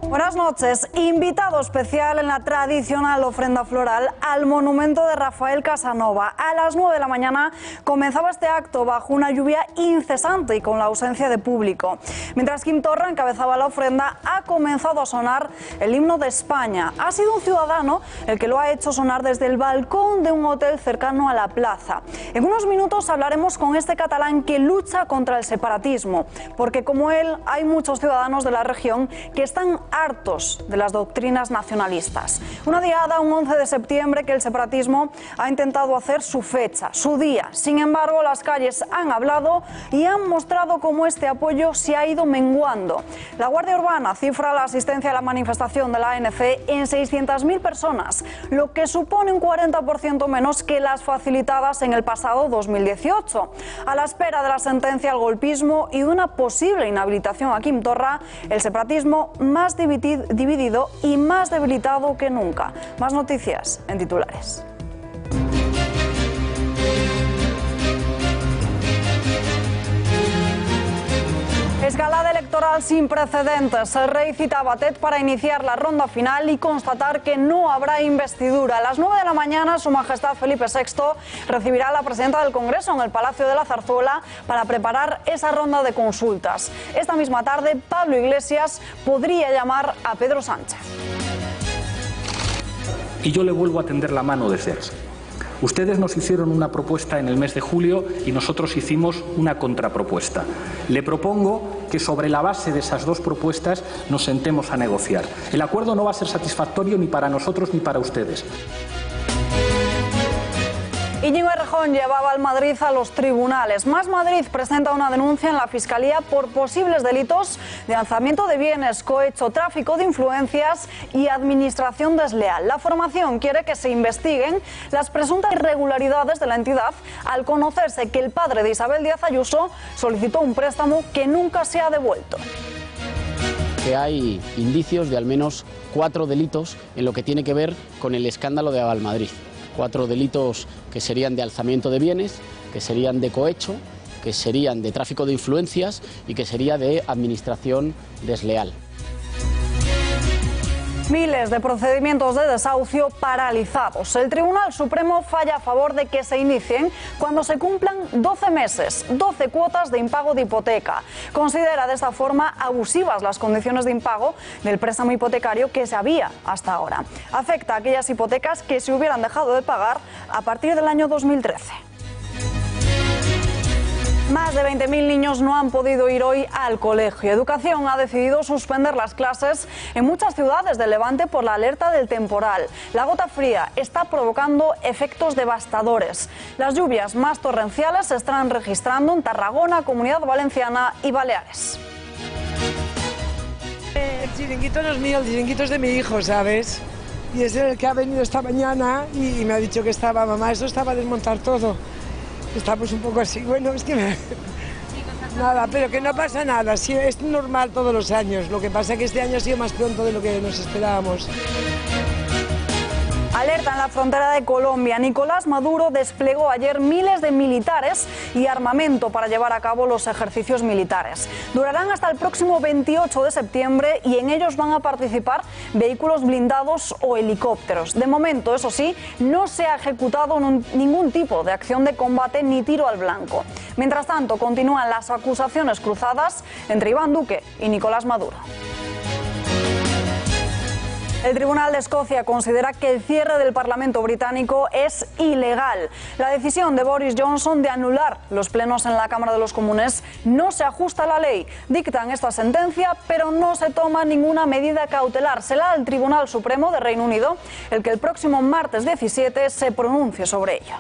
Buenas noches. Invitado especial en la tradicional ofrenda floral al monumento de Rafael Casanova. A las 9 de la mañana comenzaba este acto bajo una lluvia incesante y con la ausencia de público. Mientras Quim Torra encabezaba la ofrenda, ha comenzado a sonar el himno de España. Ha sido un ciudadano el que lo ha hecho sonar desde el balcón de un hotel cercano a la plaza. En unos minutos hablaremos con este catalán que lucha contra el separatismo, porque como él hay muchos ciudadanos de la región que están hartos de las doctrinas nacionalistas. Una diada, un 11 de septiembre, que el separatismo ha intentado hacer su fecha, su día. Sin embargo, las calles han hablado y han mostrado cómo este apoyo se ha ido menguando. La Guardia Urbana cifra la asistencia a la manifestación de la ANC en 600.000 personas, lo que supone un 40% menos que las facilitadas en el pasado 2018. A la espera de la sentencia al golpismo y de una posible inhabilitación a Quim Torra, el separatismo más dividido y más debilitado que nunca. Más noticias en titulares. Escalada electoral sin precedentes. El rey cita a Batet para iniciar la ronda final y constatar que no habrá investidura. A las 9 de la mañana, Su Majestad Felipe VI recibirá a la presidenta del Congreso en el Palacio de la Zarzuela para preparar esa ronda de consultas. Esta misma tarde, Pablo Iglesias podría llamar a Pedro Sánchez. Y yo le vuelvo a tender la mano desde aquí. Ustedes nos hicieron una propuesta en el mes de julio y nosotros hicimos una contrapropuesta. Le propongo que sobre la base de esas dos propuestas nos sentemos a negociar. El acuerdo no va a ser satisfactorio ni para nosotros ni para ustedes. Íñigo Errejón llevaba al Madrid a los tribunales. Más Madrid presenta una denuncia en la Fiscalía por posibles delitos de alzamiento de bienes, cohecho, tráfico de influencias y administración desleal. La formación quiere que se investiguen las presuntas irregularidades de la entidad al conocerse que el padre de Isabel Díaz Ayuso solicitó un préstamo que nunca se ha devuelto. Que hay indicios de al menos 4 delitos en lo que tiene que ver con el escándalo de Avalmadrid. 4 delitos que serían de alzamiento de bienes, que serían de cohecho, que serían de tráfico de influencias y que sería de administración desleal. Miles de procedimientos de desahucio paralizados. El Tribunal Supremo falla a favor de que se inicien cuando se cumplan 12 meses, 12 cuotas de impago de hipoteca. Considera de esta forma abusivas las condiciones de impago del préstamo hipotecario que se había hasta ahora. Afecta a aquellas hipotecas que se hubieran dejado de pagar a partir del año 2013. Más de 20.000 niños no han podido ir hoy al colegio. Educación ha decidido suspender las clases en muchas ciudades del Levante por la alerta del temporal. La gota fría está provocando efectos devastadores. Las lluvias más torrenciales se están registrando en Tarragona, Comunidad Valenciana y Baleares. El chiringuito no es mío, el chiringuito es de mi hijo, ¿sabes? Y es el que ha venido esta mañana y me ha dicho que estaba, mamá, eso estaba a desmontar todo. Estamos un poco así, bueno, es que nada, pero que no pasa nada, sí, es normal todos los años, lo que pasa es que este año ha sido más pronto de lo que nos esperábamos. Alerta en la frontera de Colombia. Nicolás Maduro desplegó ayer miles de militares y armamento para llevar a cabo los ejercicios militares. Durarán hasta el próximo 28 de septiembre y en ellos van a participar vehículos blindados o helicópteros. De momento, eso sí, no se ha ejecutado ningún tipo de acción de combate ni tiro al blanco. Mientras tanto, continúan las acusaciones cruzadas entre Iván Duque y Nicolás Maduro. El Tribunal de Escocia considera que el cierre del Parlamento británico es ilegal. La decisión de Boris Johnson de anular los plenos en la Cámara de los Comunes no se ajusta a la ley. Dictan esta sentencia, pero no se toma ninguna medida cautelar. Será el Tribunal Supremo de Reino Unido el que el próximo martes 17 se pronuncie sobre ello.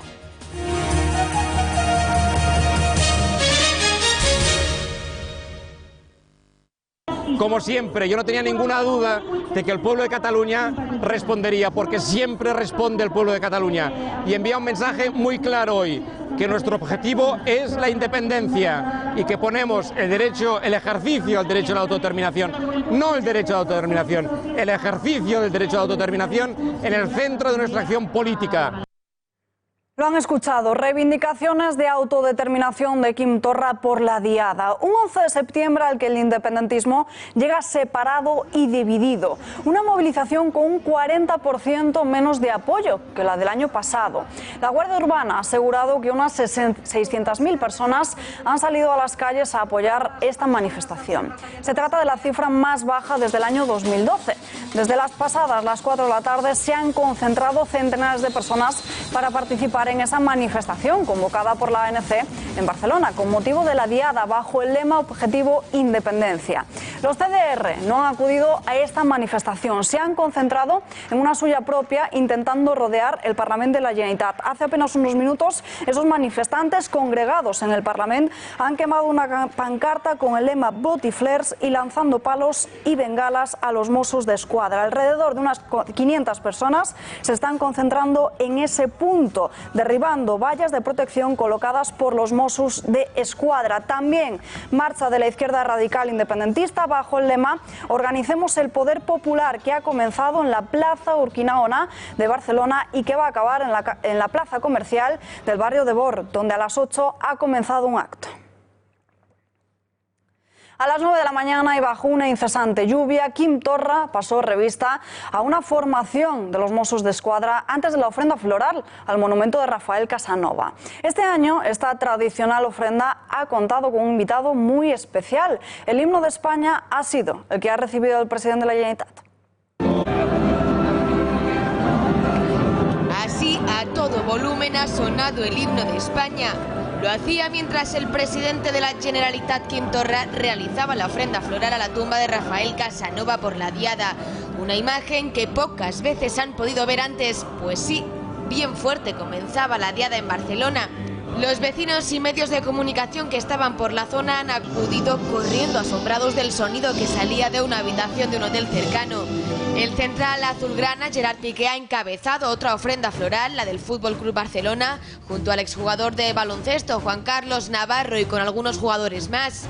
Como siempre, yo no tenía ninguna duda de que el pueblo de Cataluña respondería, porque siempre responde el pueblo de Cataluña. Y envía un mensaje muy claro hoy, que nuestro objetivo es la independencia y que ponemos el ejercicio del derecho a la autodeterminación, no el derecho a la autodeterminación, el ejercicio del derecho a la autodeterminación en el centro de nuestra acción política. Lo han escuchado, reivindicaciones de autodeterminación de Quim Torra por la Diada. Un 11 de septiembre al que el independentismo llega separado y dividido. Una movilización con un 40% menos de apoyo que la del año pasado. La Guardia Urbana ha asegurado que unas 600.000 personas han salido a las calles a apoyar esta manifestación. Se trata de la cifra más baja desde el año 2012. Desde las pasadas las 4 de la tarde se han concentrado centenares de personas para participar en esa manifestación convocada por la ANC en Barcelona con motivo de la Diada bajo el lema Objetivo Independencia. Los CDR no han acudido a esta manifestación, se han concentrado en una suya propia intentando rodear el Parlamento de la Generalitat. Hace apenas unos minutos esos manifestantes congregados en el Parlamento han quemado una pancarta con el lema Botiflers y lanzando palos y bengalas a los Mossos d'Esquadra. Alrededor de unas 500 personas se están concentrando en ese punto, derribando vallas de protección colocadas por los Mossos d'Esquadra. También marcha de la izquierda radical independentista bajo el lema Organicemos el Poder Popular, que ha comenzado en la Plaza Urquinaona de Barcelona y que va a acabar en la plaza comercial del barrio de Bor, donde a las 8 ha comenzado un acto. A las 9 de la mañana y bajo una incesante lluvia, Quim Torra pasó revista a una formación de los Mossos d'Esquadra antes de la ofrenda floral al monumento de Rafael Casanova. Este año, esta tradicional ofrenda ha contado con un invitado muy especial. El himno de España ha sido el que ha recibido el presidente de la Generalitat. Así, a todo volumen ha sonado el himno de España. Lo hacía mientras el presidente de la Generalitat, Quim Torra, realizaba la ofrenda floral a la tumba de Rafael Casanova por la Diada. Una imagen que pocas veces han podido ver antes, pues sí, bien fuerte comenzaba la Diada en Barcelona. Los vecinos y medios de comunicación que estaban por la zona han acudido corriendo asombrados del sonido que salía de una habitación de un hotel cercano. El central azulgrana Gerard Piqué ha encabezado otra ofrenda floral, la del Fútbol Club Barcelona, junto al exjugador de baloncesto Juan Carlos Navarro y con algunos jugadores más.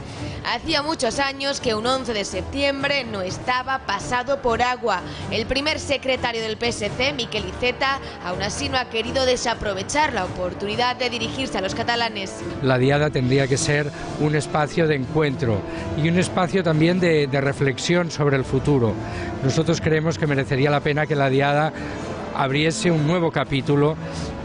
Hacía muchos años que un 11 de septiembre no estaba pasado por agua. El primer secretario del PSC, Miquel Iceta, aún así no ha querido desaprovechar la oportunidad de dirigirse a los catalanes. La Diada tendría que ser un espacio de encuentro y un espacio también de reflexión sobre el futuro. Nosotros creemos que merecería la pena que la Diada abriese un nuevo capítulo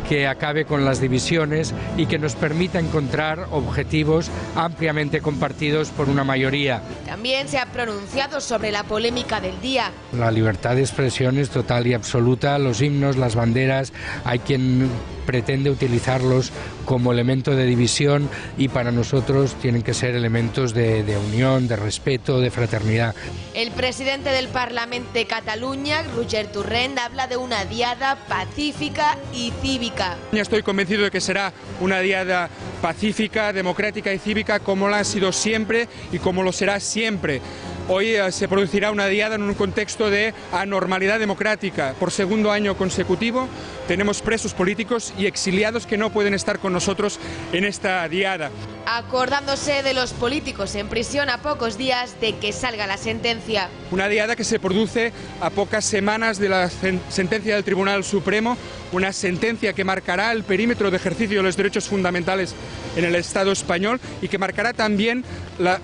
que acabe con las divisiones y que nos permita encontrar objetivos ampliamente compartidos por una mayoría. También se ha pronunciado sobre la polémica del día. La libertad de expresión es total y absoluta. Los himnos, las banderas, hay quien pretende utilizarlos como elemento de división y para nosotros tienen que ser elementos de unión, de respeto, de fraternidad. El presidente del Parlamento de Cataluña, Roger Torrent, habla de una diada pacífica y cívica. Estoy convencido de que será una diada pacífica, democrática y cívica como la ha sido siempre y como lo será siempre. Hoy se producirá una diada en un contexto de anormalidad democrática. Por segundo año consecutivo tenemos presos políticos y exiliados que no pueden estar con nosotros en esta diada. Acordándose de los políticos en prisión a pocos días de que salga la sentencia. Una diada que se produce a pocas semanas de la sentencia del Tribunal Supremo, una sentencia que marcará el perímetro de ejercicio de los derechos fundamentales en el Estado español y que marcará también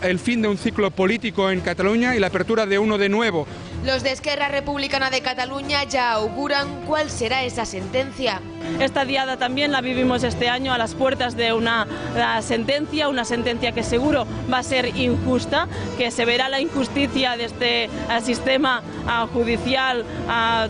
el fin de un ciclo político en Cataluña y la apertura de uno de nuevo. Los de Esquerra Republicana de Cataluña ya auguran cuál será esa sentencia. Esta diada también la vivimos este año a las puertas de una sentencia que seguro va a ser injusta, que se verá la injusticia de este sistema judicial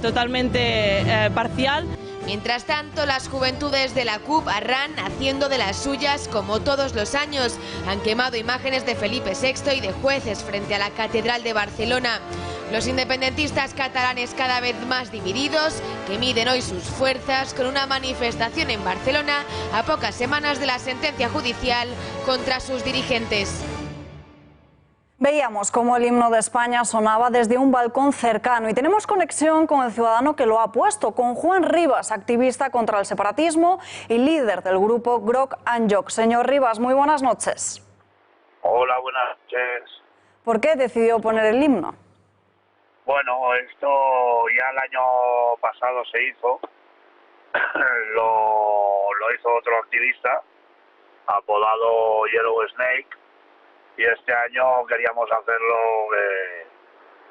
totalmente parcial. Mientras tanto, las juventudes de la CUP Arran, haciendo de las suyas como todos los años, han quemado imágenes de Felipe VI y de jueces frente a la Catedral de Barcelona. Los independentistas catalanes cada vez más divididos, que miden hoy sus fuerzas con una manifestación en Barcelona a pocas semanas de la sentencia judicial contra sus dirigentes. Veíamos cómo el himno de España sonaba desde un balcón cercano y tenemos conexión con el ciudadano que lo ha puesto, con Juan Rivas, activista contra el separatismo y líder del grupo Groc and Joc. Señor Rivas, muy buenas noches. Hola, buenas noches. ¿Por qué decidió poner el himno? Bueno, esto ya el año pasado se hizo, lo lo hizo otro activista, apodado Yellow Snake, y este año queríamos hacerlo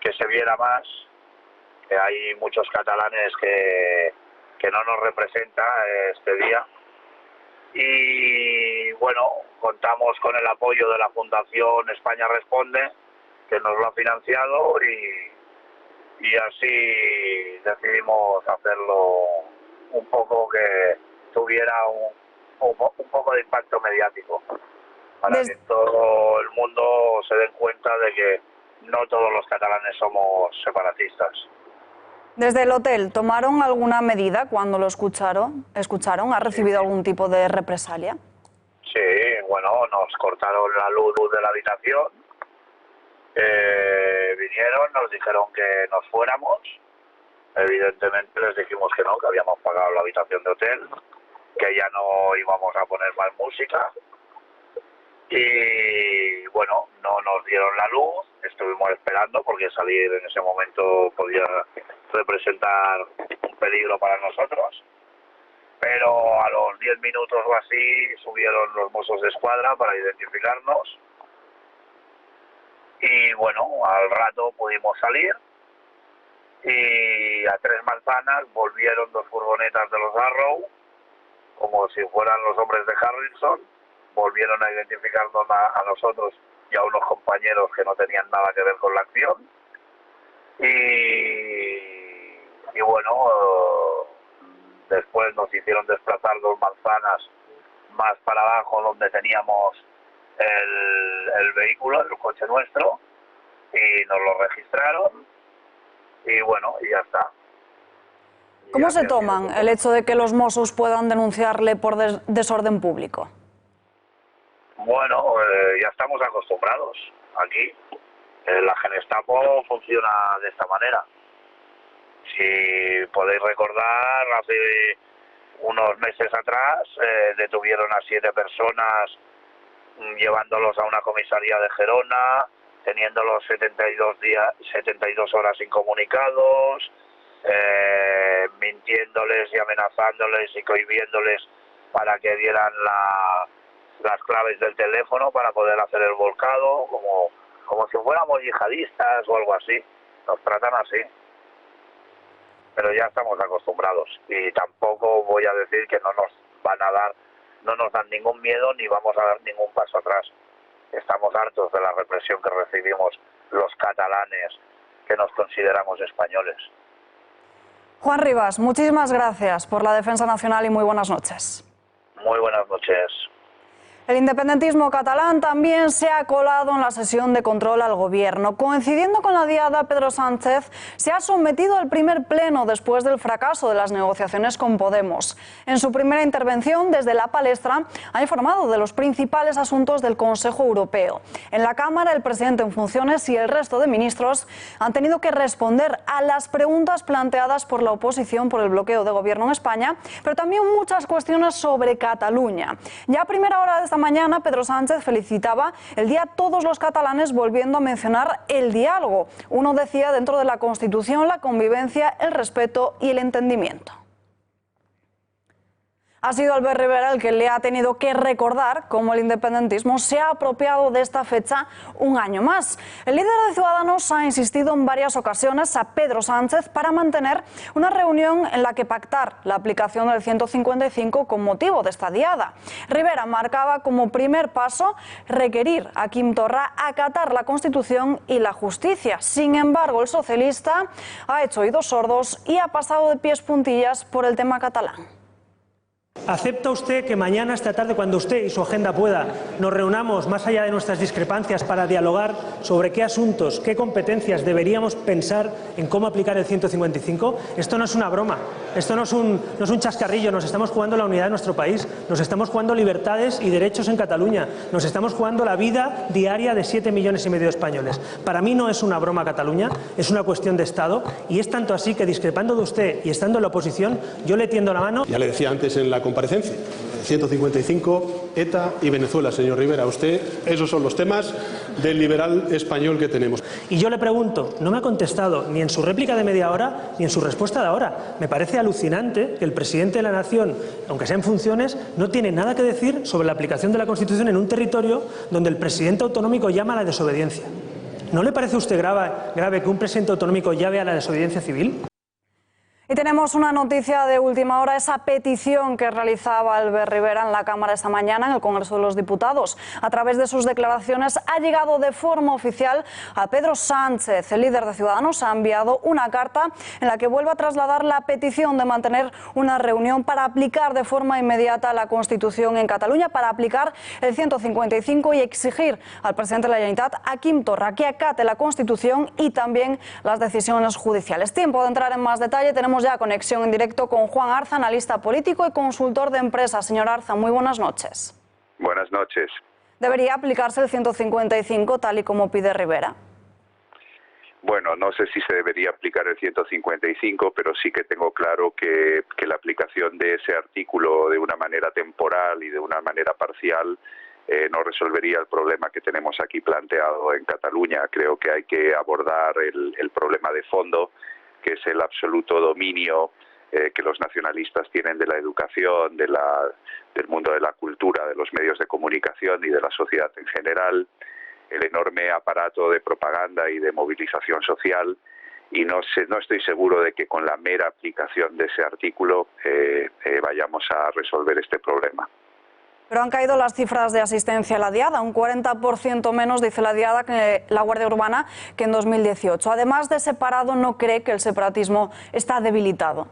que se viera más, que hay muchos catalanes que no nos representa este día. Y bueno, contamos con el apoyo de la Fundación España Responde, que nos lo ha financiado, y así decidimos hacerlo un poco que tuviera un poco de impacto mediático, para que todo el mundo se den cuenta de que no todos los catalanes somos separatistas. Desde el hotel, ¿tomaron alguna medida cuando lo escucharon? ¿Ha recibido algún tipo de represalia? Sí, bueno, nos cortaron la luz de la habitación, vinieron, nos dijeron que nos fuéramos, evidentemente les dijimos que no, que habíamos pagado la habitación de hotel, que ya no íbamos a poner más música, y bueno, no nos dieron la luz, estuvimos esperando porque salir en ese momento podía representar un peligro para nosotros, pero a los 10 minutos o así subieron los Mossos de Escuadra para identificarnos, y bueno, al rato pudimos salir, y a 3 manzanas volvieron 2 furgonetas de los Arrow, como si fueran los hombres de Harrison, volvieron a identificarnos a nosotros y a unos compañeros que no tenían nada que ver con la acción, y bueno, después nos hicieron desplazar 2 manzanas más para abajo donde teníamos el vehículo, el coche nuestro, y nos lo registraron, y bueno, y ya está. ¿Cómo se toman el hecho de que los Mossos puedan denunciarle por desorden público? Bueno, ya estamos acostumbrados aquí. La Gestapo funciona de esta manera. Si podéis recordar, hace unos meses atrás detuvieron a 7 personas llevándolos a una comisaría de Gerona, teniéndolos 72 horas incomunicados, mintiéndoles y amenazándoles y cohibiéndoles para que dieran las claves del teléfono para poder hacer el volcado, como si fuéramos yihadistas o algo así. Nos tratan así. Pero ya estamos acostumbrados, y tampoco voy a decir que no nos dan ningún miedo ni vamos a dar ningún paso atrás. Estamos hartos de la represión que recibimos los catalanes que nos consideramos españoles. Juan Rivas, muchísimas gracias por la defensa nacional y muy buenas noches. Muy buenas noches. El independentismo catalán también se ha colado en la sesión de control al gobierno. Coincidiendo con la diada, Pedro Sánchez se ha sometido al primer pleno después del fracaso de las negociaciones con Podemos. En su primera intervención desde la palestra ha informado de los principales asuntos del Consejo Europeo. En la Cámara, el presidente en funciones y el resto de ministros han tenido que responder a las preguntas planteadas por la oposición por el bloqueo de gobierno en España, pero también muchas cuestiones sobre Cataluña. Ya a primera hora de esta mañana, Pedro Sánchez felicitaba el día a todos los catalanes, volviendo a mencionar el diálogo. Uno decía, dentro de la Constitución, la convivencia, el respeto y el entendimiento. Ha sido Albert Rivera el que le ha tenido que recordar cómo el independentismo se ha apropiado de esta fecha un año más. El líder de Ciudadanos ha insistido en varias ocasiones a Pedro Sánchez para mantener una reunión en la que pactar la aplicación del 155 con motivo de esta diada. Rivera marcaba como primer paso requerir a Quim Torra acatar la Constitución y la justicia. Sin embargo, el socialista ha hecho oídos sordos y ha pasado de pies puntillas por el tema catalán. ¿Acepta usted que mañana, esta tarde, cuando usted y su agenda pueda, nos reunamos más allá de nuestras discrepancias para dialogar sobre qué asuntos, qué competencias deberíamos pensar en cómo aplicar el 155? Esto no es una broma, esto no es un chascarrillo, nos estamos jugando la unidad de nuestro país, nos estamos jugando libertades y derechos en Cataluña, nos estamos jugando la vida diaria de 7,5 millones de españoles. Para mí no es una broma Cataluña, es una cuestión de Estado, y es tanto así que, discrepando de usted y estando en la oposición, yo le tiendo la mano. Ya le decía antes en la comparecencia, 155, ETA y Venezuela, señor Rivera. Esos son los temas del liberal español que tenemos. Y yo le pregunto, no me ha contestado ni en su réplica de media hora ni en su respuesta de ahora. Me parece alucinante que el presidente de la Nación, aunque sea en funciones, no tiene nada que decir sobre la aplicación de la Constitución en un territorio donde el presidente autonómico llama a la desobediencia. ¿No le parece a usted grave que un presidente autonómico llame a la desobediencia civil? Y tenemos una noticia de última hora, esa petición que realizaba Albert Rivera en la Cámara esta mañana en el Congreso de los Diputados. A través de sus declaraciones ha llegado de forma oficial a Pedro Sánchez. El líder de Ciudadanos ha enviado una carta en la que vuelve a trasladar la petición de mantener una reunión para aplicar de forma inmediata la Constitución en Cataluña, para aplicar el 155 y exigir al presidente de la Generalitat, a Quim Torra, que acate la Constitución y también las decisiones judiciales. Tiempo de entrar en más detalle. Tenemos ya conexión en directo con Juan Arza, analista político y consultor de empresas. Señor Arza, muy buenas noches. Buenas noches. ¿Debería aplicarse el 155 tal y como pide Rivera? Bueno, no sé si se debería aplicar el 155, pero sí que tengo claro que la aplicación de ese artículo de una manera temporal y de una manera parcial no resolvería el problema que tenemos aquí planteado en Cataluña. Creo que hay que abordar el problema de fondo, que es el absoluto dominio que los nacionalistas tienen de la educación, del mundo de la cultura, de los medios de comunicación y de la sociedad en general, el enorme aparato de propaganda y de movilización social, y no estoy seguro de que con la mera aplicación de ese artículo vayamos a resolver este problema. Pero han caído las cifras de asistencia a la Diada, un 40% menos, dice la Diada, que la Guardia Urbana, que en 2018. Además de separado, ¿no cree que el separatismo está debilitado?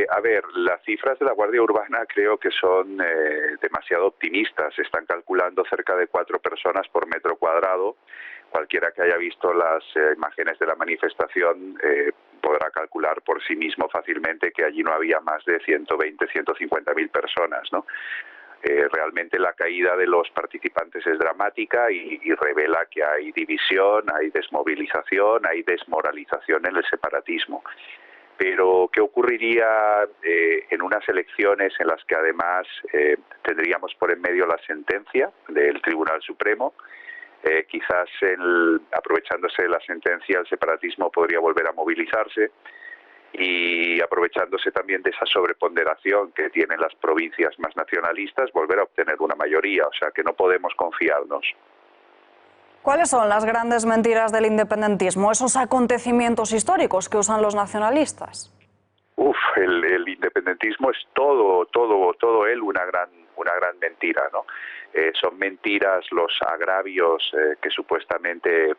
A ver, las cifras de la Guardia Urbana creo que son demasiado optimistas. Están calculando cerca de 4 personas por metro cuadrado. Cualquiera que haya visto las imágenes de la manifestación podrá calcular por sí mismo fácilmente que allí no había más de 120, 150.000 personas, ¿no? Realmente la caída de los participantes es dramática y revela que hay división, hay desmovilización, hay desmoralización en el separatismo. Pero, ¿qué ocurriría en unas elecciones en las que además tendríamos por en medio la sentencia del Tribunal Supremo? Quizás aprovechándose de la sentencia, el separatismo podría volver a movilizarse, y aprovechándose también de esa sobreponderación que tienen las provincias más nacionalistas, volver a obtener una mayoría. O sea que no podemos confiarnos. ¿Cuáles son las grandes mentiras del independentismo, esos acontecimientos históricos que usan los nacionalistas? El independentismo es todo él una gran mentira, ¿no? Son mentiras los agravios que supuestamente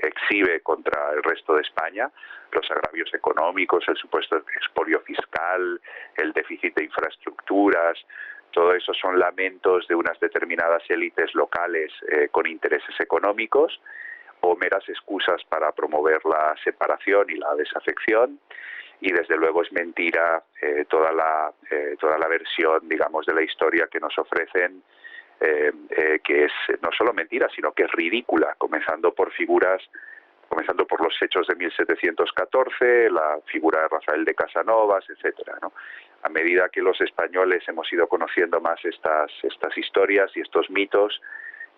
exhibe contra el resto de España, los agravios económicos, el supuesto expolio fiscal, el déficit de infraestructuras. Todo eso son lamentos de unas determinadas élites locales con intereses económicos, o meras excusas para promover la separación y la desafección. Y desde luego es mentira toda la versión, digamos, de la historia que nos ofrecen, que es no solo mentira, sino que es ridícula, comenzando por los hechos de 1714, la figura de Rafael de Casanovas, etcétera, ¿no? A medida que los españoles hemos ido conociendo más estas historias y estos mitos,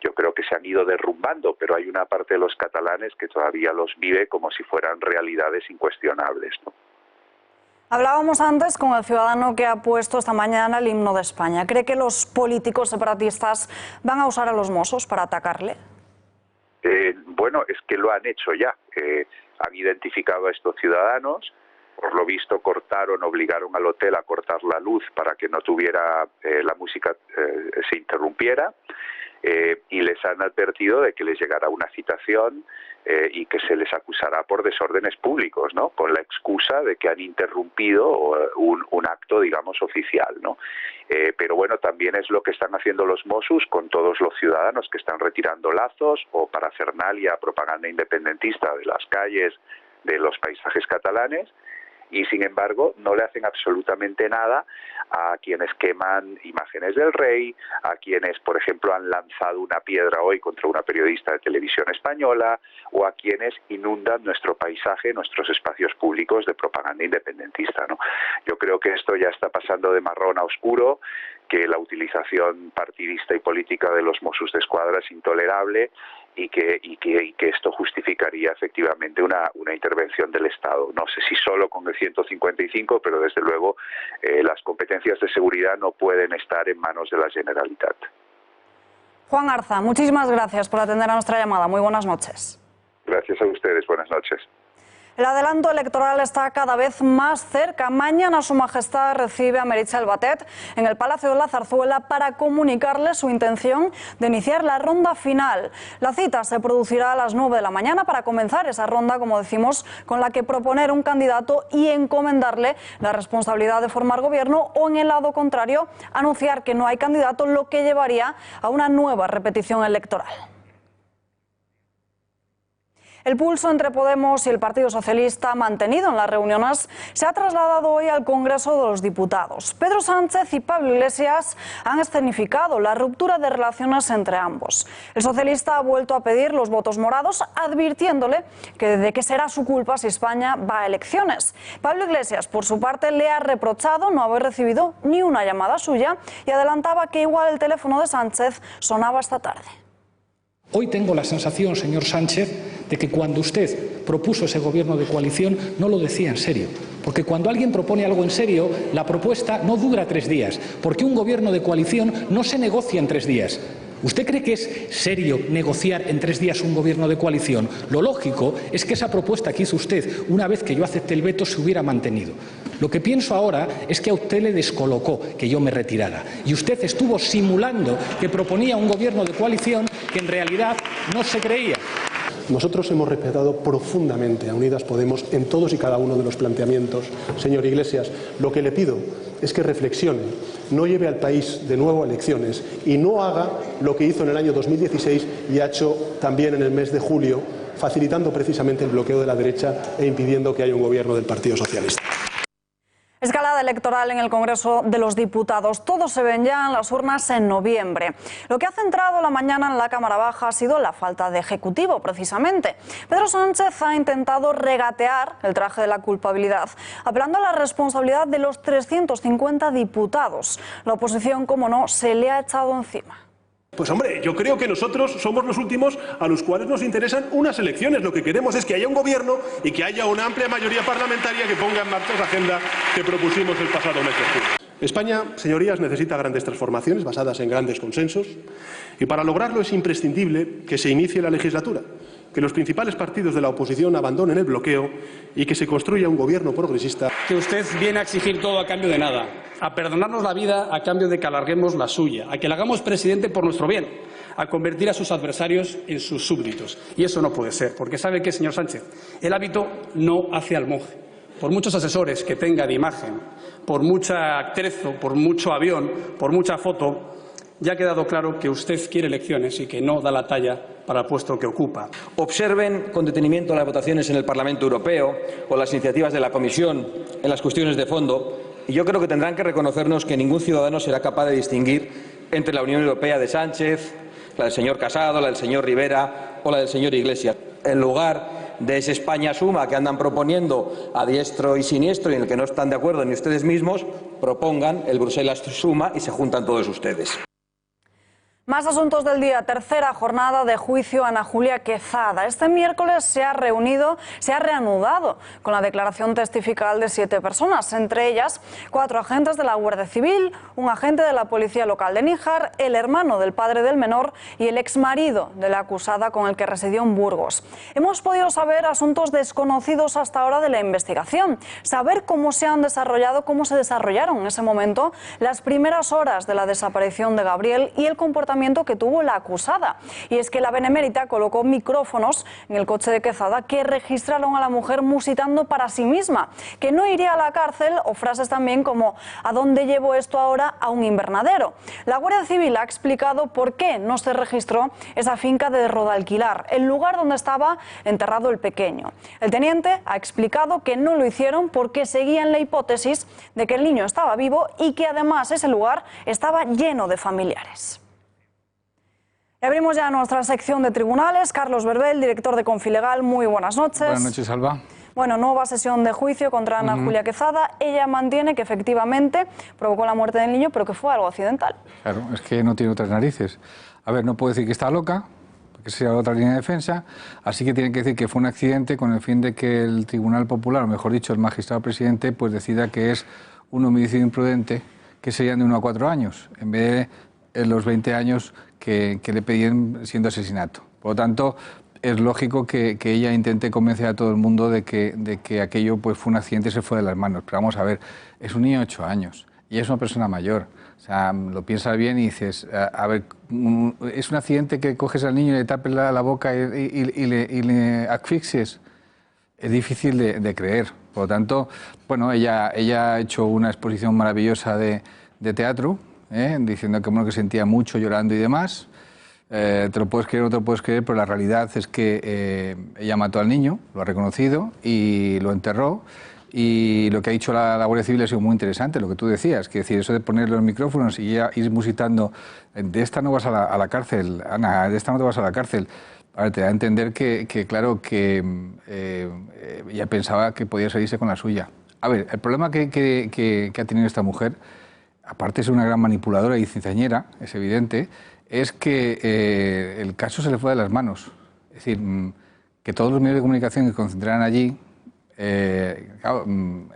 yo creo que se han ido derrumbando, pero hay una parte de los catalanes que todavía los vive como si fueran realidades incuestionables, ¿no? Hablábamos antes con el ciudadano que ha puesto esta mañana el himno de España. ¿Cree que los políticos separatistas van a usar a los Mossos para atacarle? Bueno, es que lo han hecho ya. Han identificado a estos ciudadanos, por lo visto obligaron al hotel a cortar la luz para que no tuviera la música, se interrumpiera, y les han advertido de que les llegará una citación y que se les acusará por desórdenes públicos, ¿no? Con la excusa de que han interrumpido un acto, digamos, oficial, ¿no? Pero bueno, también es lo que están haciendo los Mossos con todos los ciudadanos que están retirando lazos o parafernalia, propaganda independentista de las calles, de los paisajes catalanes, y sin embargo no le hacen absolutamente nada a quienes queman imágenes del rey, a quienes, por ejemplo, han lanzado una piedra hoy contra una periodista de televisión española, o a quienes inundan nuestro paisaje, nuestros espacios públicos de propaganda independentista, ¿no? Yo creo que esto ya está pasando de marrón a oscuro, que la utilización partidista y política de los Mossos d'Esquadra es intolerable y que esto justificaría efectivamente una intervención del Estado. No sé si solo con el 155, pero desde luego las competencias de seguridad no pueden estar en manos de la Generalitat. Juan Arza, muchísimas gracias por atender a nuestra llamada. Muy buenas noches. Gracias a ustedes. Buenas noches. El adelanto electoral está cada vez más cerca. Mañana Su Majestad recibe a Meritxell Batet en el Palacio de la Zarzuela para comunicarle su intención de iniciar la ronda final. La cita se producirá a las 9 de la mañana para comenzar esa ronda, como decimos, con la que proponer un candidato y encomendarle la responsabilidad de formar gobierno, o en el lado contrario, anunciar que no hay candidato, lo que llevaría a una nueva repetición electoral. El pulso entre Podemos y el Partido Socialista mantenido en las reuniones se ha trasladado hoy al Congreso de los Diputados. Pedro Sánchez y Pablo Iglesias han escenificado la ruptura de relaciones entre ambos. El socialista ha vuelto a pedir los votos morados, advirtiéndole de que será su culpa si España va a elecciones. Pablo Iglesias, por su parte, le ha reprochado no haber recibido ni una llamada suya y adelantaba que igual el teléfono de Sánchez sonaba esta tarde. Hoy tengo la sensación, señor Sánchez, de que cuando usted propuso ese gobierno de coalición no lo decía en serio. Porque cuando alguien propone algo en serio, la propuesta no dura 3 días. Porque un gobierno de coalición no se negocia en 3 días. ¿Usted cree que es serio negociar en 3 días un gobierno de coalición? Lo lógico es que esa propuesta que hizo usted, una vez que yo acepté el veto, se hubiera mantenido. Lo que pienso ahora es que a usted le descolocó que yo me retirara. Y usted estuvo simulando que proponía un gobierno de coalición que en realidad no se creía. Nosotros hemos respetado profundamente a Unidas Podemos en todos y cada uno de los planteamientos. Señor Iglesias, lo que le pido es que reflexione, no lleve al país de nuevo a elecciones y no haga lo que hizo en el año 2016 y ha hecho también en el mes de julio, facilitando precisamente el bloqueo de la derecha e impidiendo que haya un gobierno del Partido Socialista. Escalada electoral en el Congreso de los Diputados. Todos se ven ya en las urnas en noviembre. Lo que ha centrado la mañana en la Cámara Baja ha sido la falta de ejecutivo, precisamente. Pedro Sánchez ha intentado regatear el traje de la culpabilidad, apelando a la responsabilidad de los 350 diputados. La oposición, como no, se le ha echado encima. Pues hombre, yo creo que nosotros somos los últimos a los cuales nos interesan unas elecciones. Lo que queremos es que haya un gobierno y que haya una amplia mayoría parlamentaria que ponga en marcha esa agenda que propusimos el pasado mes de julio. España, señorías, necesita grandes transformaciones basadas en grandes consensos y para lograrlo es imprescindible que se inicie la legislatura, que los principales partidos de la oposición abandonen el bloqueo y que se construya un gobierno progresista. Que usted viene a exigir todo a cambio de nada, a perdonarnos la vida a cambio de que alarguemos la suya, a que le hagamos presidente por nuestro bien, a convertir a sus adversarios en sus súbditos. Y eso no puede ser, porque ¿sabe qué, señor Sánchez? El hábito no hace al monje. Por muchos asesores que tenga de imagen, por mucha atrezo, por mucho avión, por mucha foto, ya ha quedado claro que usted quiere elecciones y que no da la talla para el puesto que ocupa. Observen con detenimiento las votaciones en el Parlamento Europeo o las iniciativas de la Comisión en las cuestiones de fondo y yo creo que tendrán que reconocernos que ningún ciudadano será capaz de distinguir entre la Unión Europea de Sánchez, la del señor Casado, la del señor Rivera o la del señor Iglesias. En lugar de ese España Suma que andan proponiendo a diestro y siniestro y en el que no están de acuerdo ni ustedes mismos, propongan el Bruselas Suma y se juntan todos ustedes. Más asuntos del día. Tercera jornada de juicio a Ana Julia Quezada. Este miércoles se ha reanudado con la declaración testifical de 7 personas, entre ellas 4 agentes de la Guardia Civil, un agente de la Policía Local de Níjar, el hermano del padre del menor y el exmarido de la acusada con el que residió en Burgos. Hemos podido saber asuntos desconocidos hasta ahora de la investigación, saber cómo se desarrollaron en ese momento las primeras horas de la desaparición de Gabriel y el comportamiento comportamiento que tuvo la acusada. Y es que la benemérita colocó micrófonos en el coche de Quezada que registraron a la mujer musitando para sí misma que no iría a la cárcel, o frases también como ¿a dónde llevo esto ahora? A un invernadero. La Guardia Civil ha explicado por qué no se registró esa finca de Rodalquilar, el lugar donde estaba enterrado el pequeño. El teniente ha explicado que no lo hicieron porque seguían la hipótesis de que el niño estaba vivo y que además ese lugar estaba lleno de familiares. Y abrimos ya nuestra sección de tribunales. Carlos Berbel, director de Confilegal, muy buenas noches. Buenas noches, Alba. Bueno, nueva sesión de juicio contra Ana Julia Quezada. Ella mantiene que efectivamente provocó la muerte del niño, pero que fue algo accidental. Claro, es que no tiene otras narices. A ver, no puedo decir que está loca, porque sería otra línea de defensa, así que tiene que decir que fue un accidente con el fin de que el Tribunal Popular, o mejor dicho, el magistrado presidente, pues decida que es un homicidio imprudente, que serían de 1 a 4 años, en vez de los 20 años que le pedían siendo asesinato. Por lo tanto, es lógico que ella intente convencer a todo el mundo de que aquello pues, fue un accidente y se fue de las manos. Pero vamos a ver, es un niño de 8 años y es una persona mayor. O sea, lo piensas bien y dices, a ver, es un accidente que coges al niño y le tapes la boca y le asfixies. Es difícil de creer. Por lo tanto, bueno, ella ha hecho una exposición maravillosa de teatro, diciendo que, bueno, que sentía mucho, llorando y demás. Te lo puedes creer o no te lo puedes creer, pero la realidad es que ella mató al niño, lo ha reconocido y lo enterró. Y lo que ha dicho la Guardia Civil ha sido muy interesante, lo que tú decías, que decir, eso de poner los micrófonos y ya ir musitando, de esta no vas a la cárcel, Ana, de esta no te vas a la cárcel. A ver, te da a entender que claro, que ella pensaba que podía salirse con la suya. A ver, el problema que ha tenido esta mujer, aparte de ser una gran manipuladora y cizañera, es evidente, es que el caso se le fue de las manos. Es decir, que todos los medios de comunicación que concentraran allí, claro,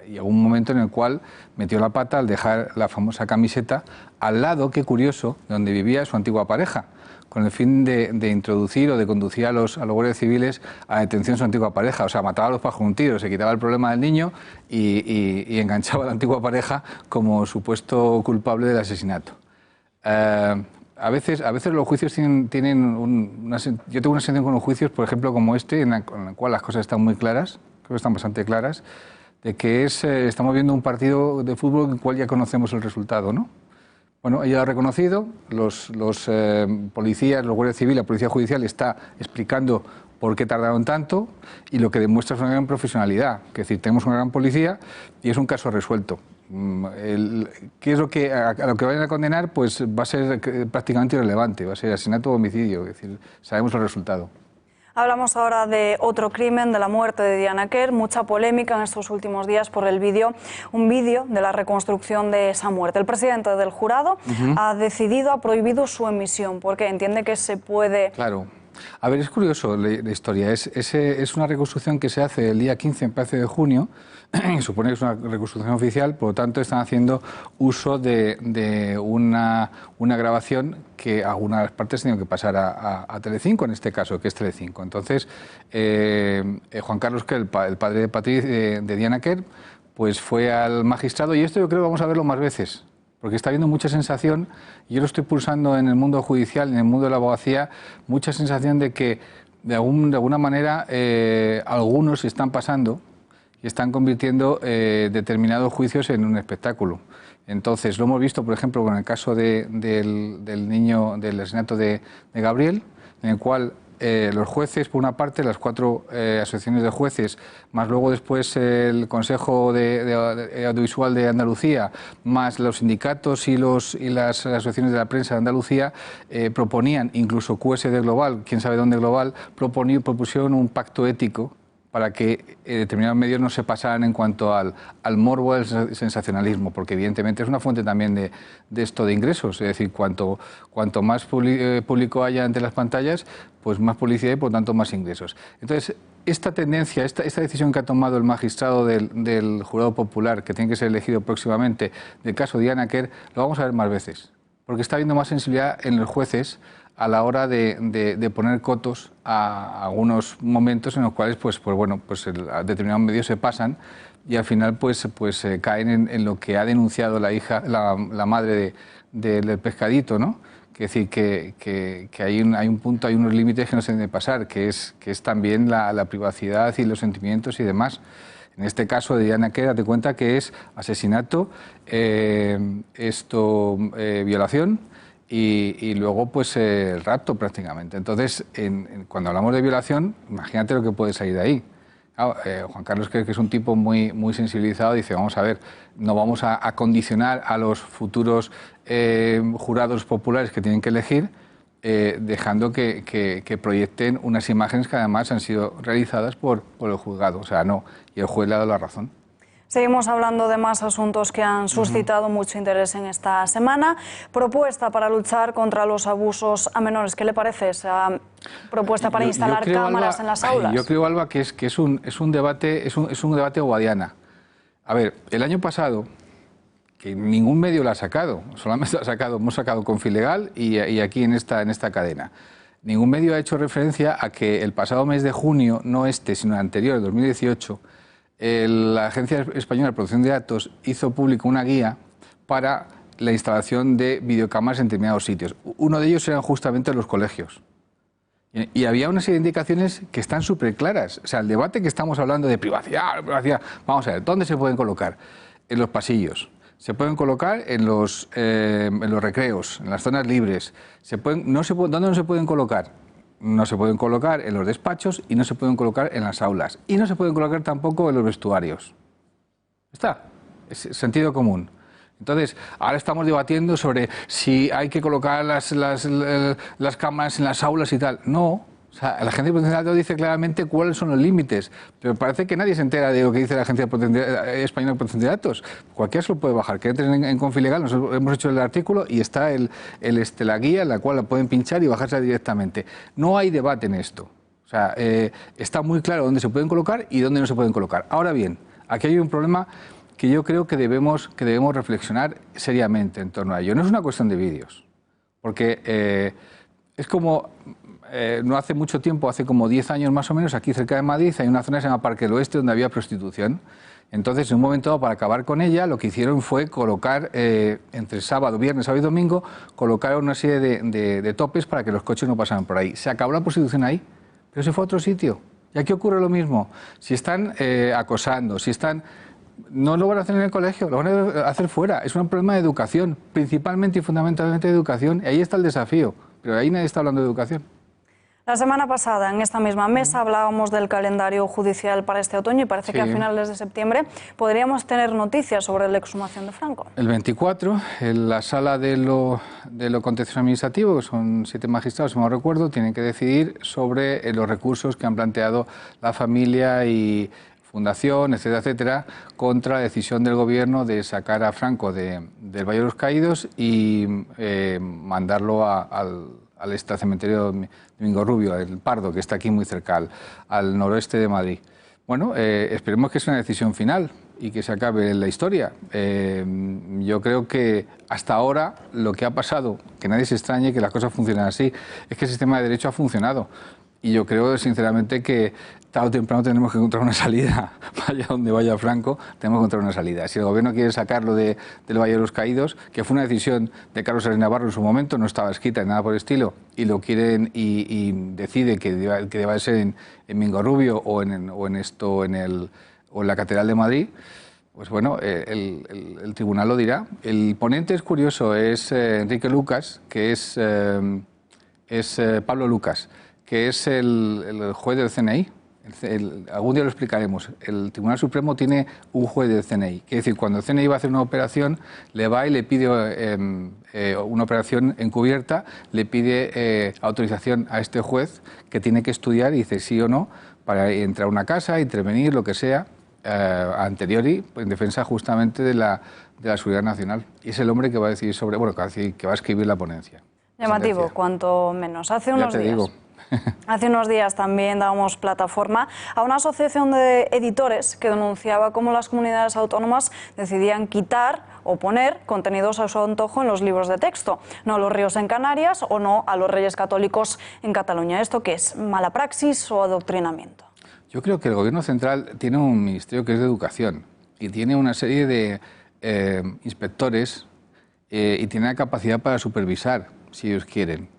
y hubo un momento en el cual metió la pata al dejar la famosa camiseta al lado, qué curioso, donde vivía su antigua pareja, con el fin de introducir o de conducir a los guardias civiles a la detención de su antigua pareja. O sea, mataba a los pájaros un tiro, se quitaba el problema del niño y enganchaba a la antigua pareja como supuesto culpable del asesinato. A veces los juicios tienen yo tengo una sensación con los juicios, por ejemplo, como este, en el cual las cosas están muy claras, creo que están bastante claras, de que estamos viendo un partido de fútbol en el cual ya conocemos el resultado, ¿no? Bueno, ella lo ha reconocido, los policías, los guardias civiles, la policía judicial está explicando por qué tardaron tanto y lo que demuestra es una gran profesionalidad. Es decir, tenemos una gran policía y es un caso resuelto. ¿Qué es lo que a lo que vayan a condenar? Pues va a ser prácticamente irrelevante, va a ser asesinato o homicidio, es decir, sabemos el resultado. Hablamos ahora de otro crimen, de la muerte de Diana Quer. Mucha polémica en estos últimos días por un vídeo de la reconstrucción de esa muerte. El presidente del jurado ha prohibido su emisión porque entiende que se puede... Claro. A ver, es curioso la historia. Es una reconstrucción que se hace el día 15, me parece, de junio. Supone que es una reconstrucción oficial, por lo tanto están haciendo uso de una grabación que algunas partes tienen que pasar a Telecinco, en este caso, que es Telecinco. Entonces, Juan Carlos Quer, el padre de Diana Quer, pues fue al magistrado, y esto yo creo que vamos a verlo más veces, porque está habiendo mucha sensación, y yo lo estoy pulsando en el mundo judicial, en el mundo de la abogacía, mucha sensación de que de alguna manera algunos se están pasando y están convirtiendo determinados juicios en un espectáculo. Entonces, lo hemos visto, por ejemplo, con el caso del niño, del asesinato de Gabriel, en el cual los jueces, por una parte, las 4 asociaciones de jueces, más luego después el Consejo de Audiovisual de Andalucía, más los sindicatos y las asociaciones de la prensa de Andalucía, proponían, incluso QSD Global, quién sabe dónde Global, propusieron un pacto ético para que determinados medios no se pasaran en cuanto al morbo, al sensacionalismo, porque evidentemente es una fuente también de esto de ingresos, es decir, cuanto más público haya ante las pantallas, pues más publicidad y por tanto más ingresos. Entonces, esta tendencia, esta decisión que ha tomado el magistrado del Jurado Popular, que tiene que ser elegido próximamente, del caso de Diana Quer, lo vamos a ver más veces, porque está habiendo más sensibilidad en los jueces a la hora de poner cotos a algunos momentos en los cuales determinados medios se pasan y al final caen en lo que ha denunciado la madre del pescadito, ¿no? Es decir, que hay un punto, hay unos límites que no se deben pasar, que es también la privacidad y los sentimientos y demás. En este caso de Diana Kerr, date cuenta que es asesinato, violación y luego pues el rapto prácticamente. Entonces, cuando hablamos de violación, imagínate lo que puede salir de ahí. Juan Carlos, que es un tipo muy sensibilizado, dice, vamos a ver, no vamos a condicionar a los futuros jurados populares que tienen que elegir, dejando que proyecten unas imágenes que además han sido realizadas por el juzgado. O sea, no, y el juez le ha dado la razón. Seguimos hablando de más asuntos que han suscitado mucho interés en esta semana. Propuesta para luchar contra los abusos a menores. ¿Qué le parece esa propuesta para instalar cámaras, Alba, en las aulas? Yo creo, Alba, que es un debate guadiana. A ver, el año pasado, que ningún medio la ha sacado, solamente hemos sacado Confilegal y aquí en esta cadena. Ningún medio ha hecho referencia a que el pasado mes de junio, no este, sino el anterior, el 2018, la Agencia Española de Protección de Datos hizo público una guía para la instalación de videocámaras en determinados sitios. Uno de ellos eran justamente los colegios. Y había una serie de indicaciones que están súper claras. O sea, el debate que estamos hablando de privacidad, vamos a ver, ¿dónde se pueden colocar? En los pasillos. Se pueden colocar en los recreos, en las zonas libres. ¿Dónde no se pueden colocar? No se pueden colocar en los despachos y no se pueden colocar en las aulas. Y no se pueden colocar tampoco en los vestuarios. Está, es sentido común. Entonces, ahora estamos debatiendo sobre si hay que colocar las cámaras en las aulas y tal. No. O sea, la Agencia de Protección de Datos dice claramente cuáles son los límites, pero parece que nadie se entera de lo que dice la Agencia Española de Protección de Datos. Cualquiera se lo puede bajar. Que entren en Confilegal, nosotros hemos hecho el artículo y está la guía en la cual la pueden pinchar y bajarse directamente. No hay debate en esto. O sea, está muy claro dónde se pueden colocar y dónde no se pueden colocar. Ahora bien, aquí hay un problema que yo creo que debemos reflexionar seriamente en torno a ello. No es una cuestión de vídeos, porque es como... no hace mucho tiempo, hace como 10 años más o menos, aquí cerca de Madrid hay una zona que se llama Parque del Oeste donde había prostitución. Entonces, en un momento dado, para acabar con ella, lo que hicieron fue colocar, entre viernes, sábado y domingo, colocar una serie de topes para que los coches no pasaran por ahí. Se acabó la prostitución ahí, pero se fue a otro sitio. Y aquí ocurre lo mismo. Si están acosando, si están... No lo van a hacer en el colegio, lo van a hacer fuera. Es un problema de educación, principalmente y fundamentalmente de educación. Y ahí está el desafío, pero ahí nadie está hablando de educación. La semana pasada, en esta misma mesa, hablábamos del calendario judicial para este otoño y parece que a finales de septiembre podríamos tener noticias sobre la exhumación de Franco. El 24, en la sala de lo contencioso administrativo, que son 7 magistrados, si no recuerdo, tienen que decidir sobre los recursos que han planteado la familia y Fundación, etcétera, etcétera, contra la decisión del Gobierno de sacar a Franco del Valle de los Caídos y mandarlo al cementerio de Domingo Rubio, el Pardo, que está aquí muy cerca, al noroeste de Madrid. Bueno, esperemos que sea una decisión final y que se acabe la historia. Yo creo que hasta ahora lo que ha pasado, que nadie se extrañe que las cosas funcionan así, es que el sistema de derecho ha funcionado. Y yo creo, sinceramente, que tarde o temprano tenemos que encontrar una salida. Vaya donde vaya Franco, tenemos que encontrar una salida. Si el Gobierno quiere sacarlo del Valle de los Caídos, que fue una decisión de Carlos Sainz Navarro en su momento, no estaba escrita ni nada por el estilo, y lo quieren y decide que deba ser en Mingo-Rubio o en la Catedral de Madrid, pues bueno, el tribunal lo dirá. El ponente es curioso, es Enrique Lucas, que es Pablo Lucas, que es el juez del CNI. Algún día lo explicaremos. El Tribunal Supremo tiene un juez del CNI. Quiere decir, cuando el CNI va a hacer una operación, le va y le pide una operación encubierta, le pide autorización a este juez que tiene que estudiar y dice sí o no para entrar a una casa, intervenir, lo que sea, anteriori, en defensa justamente de la seguridad nacional. Y es el hombre que va a decidir sobre, bueno, que va a escribir la ponencia. Llamativo, cuanto menos. Hace unos días también dábamos plataforma a una asociación de editores que denunciaba cómo las comunidades autónomas decidían quitar o poner contenidos a su antojo en los libros de texto. No a los ríos en Canarias o no a los Reyes Católicos en Cataluña. ¿Esto qué es? ¿Mala praxis o adoctrinamiento? Yo creo que el Gobierno central tiene un ministerio que es de educación y tiene una serie de inspectores y tiene la capacidad para supervisar. si ellos quieren.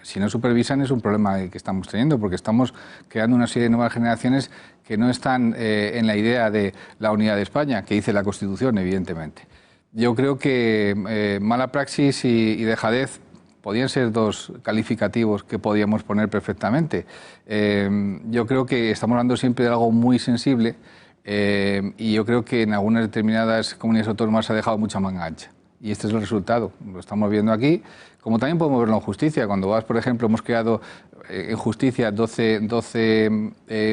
Si no supervisan es un problema que estamos teniendo, porque estamos creando una serie de nuevas generaciones que no están en la idea de la unidad de España, que dice la Constitución, evidentemente. Yo creo que mala praxis y dejadez podían ser dos calificativos que podíamos poner perfectamente. Yo creo que estamos hablando siempre de algo muy sensible y yo creo que en algunas determinadas comunidades autónomas se ha dejado mucha manga ancha. Y este es el resultado, lo estamos viendo aquí, como también podemos verlo en justicia. Cuando vas, por ejemplo, hemos creado en justicia 12